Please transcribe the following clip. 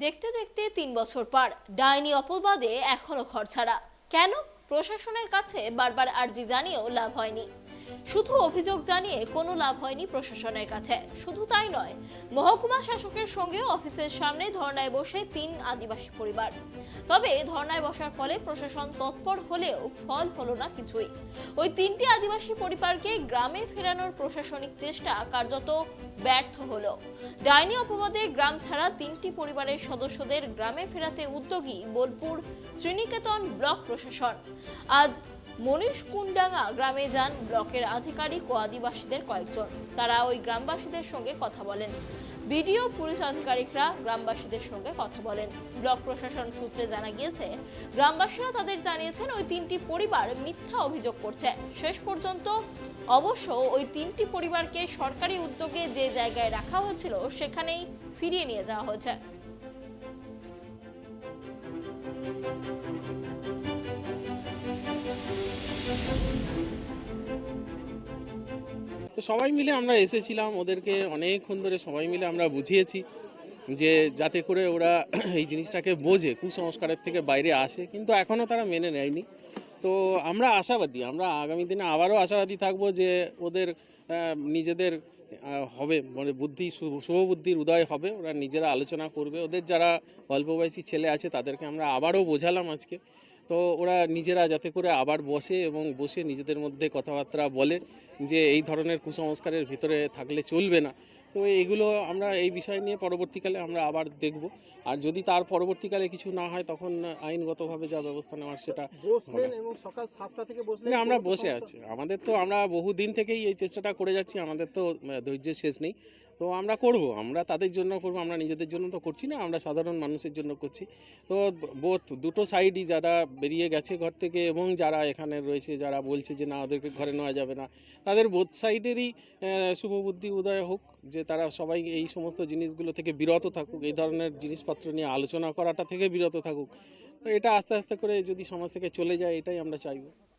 দেখতে দেখতে ৩ বছর পার, ডাইনি অপবাদে এখনো ঘরছাড়া। কেন? প্রশাসনের কাছে বারবার আর্জি জানিয়েও লাভ হয়নি। শুধু অভিযোগ জানিয়ে কোনো লাভ হয়নি প্রশাসনের কাছে। শুধু তাই নয়, মহকুমা শাসকের সঙ্গে অফিসের সামনে ধর্নায় বসে ৩ আদিবাসী পরিবার। তবে ধর্নায় বসার ফলে প্রশাসন তৎপর হলেও ফল হলো না কিছুই। ওই ৩টি আদিবাসী পরিবারকে গ্রামে ফেরানোর প্রশাসনিক চেষ্টা কার্যত ব্যর্থ হলো। ডাইনি অপবাদে গ্রাম ছাড়া ৩টি পরিবারের সদস্যদের গ্রামে ফেরাতে উদ্যোগী বোলপুর শ্রীনিকেতন ব্লক প্রশাসন। আজ মনীষকুণ্ডাঙ্গা গ্রামে যান ব্লকের আধিকারিক ও আদিবাসীদের কয়েকজন। তারা ওই গ্রামবাসীদের সঙ্গে কথা বলেন। বিডিও পুলিশ আধিকারিকরা গ্রামবাসীদের সঙ্গে কথা বলেন। ব্লক প্রশাসন সূত্রে জানা গিয়েছে, গ্রামবাসীরা তাদের জানিয়েছেন ওই ৩টি পরিবার মিথ্যা অভিযোগ করছে। শেষ পর্যন্ত অবশ্য ওই ৩টি পরিবারকে সরকারি উদ্যোগে যে জায়গায় রাখা হয়েছিল সেখানেই ফিরিয়ে নিয়ে যাওয়া হয়েছে। তো সবাই মিলে আমরা এসেছিলাম, ওদেরকে অনেকক্ষণ ধরে সবাই মিলে আমরা বুঝিয়েছি যে যাতে করে ওরা এই জিনিসটাকে বোঝে, কুসংস্কারের থেকে বাইরে আসে, কিন্তু এখনও তারা মেনে নেয়নি। তো আমরা আশাবাদী, আমরা আগামী দিনে আবারও আশাবাদী থাকবো যে ওদের নিজেদের হবে, মানে শুভবুদ্ধির উদয় হবে, ওরা নিজেরা আলোচনা করবে। ওদের যারা অল্প বয়সী ছেলে আছে তাদেরকে আমরা আবারও বোঝালাম আজকে। তো ওরা নিজেরা যাতে করে আবার বসে এবং বসে নিজেদের মধ্যে কথাবার্তা বলে যে এই ধরনের কুসংস্কারের ভিতরে থাকলে চলবে না। তো এইগুলো আমরা এই বিষয় নিয়ে পরবর্তীকালে আমরা আবার দেখব। আর যদি তার পরবর্তীকালে কিছু না হয় তখন আইনগতভাবে যা ব্যবস্থা নেওয়ার সেটা বসলেন এবং সকাল 7টা থেকে বসলেন। আমরা বসে আছি, আমাদের তো আমরা বহুদিন থেকেই এই চেষ্টাটা করে যাচ্ছি, আমাদের তো ধৈর্যের শেষ নেই। তো আমরা করব, আমরা তাদের জন্য করব, আমরা নিজেদের জন্য তো করছি না, আমরা সাধারণ মানুষের জন্য করছি। তো দুটো সাইডই, যারা বেরিয়ে গেছে ঘর থেকে এবং যারা এখানে রয়েছে, যারা বলছে যে না ওদেরকে ঘরে নেওয়া যাবে না, তাদের বোথ সাইডেরই শুভবুদ্ধি উদয় হোক, যে তারা সবাই এই সমস্ত জিনিসগুলো থেকে বিরত থাকুক, এই ধরনের জিনিসপত্র নিয়ে আলোচনা করাটা থেকে বিরত থাকুক। তো এটা আস্তে আস্তে করে যদি সমাজ থেকে চলে যায়, এটাই আমরা চাইব।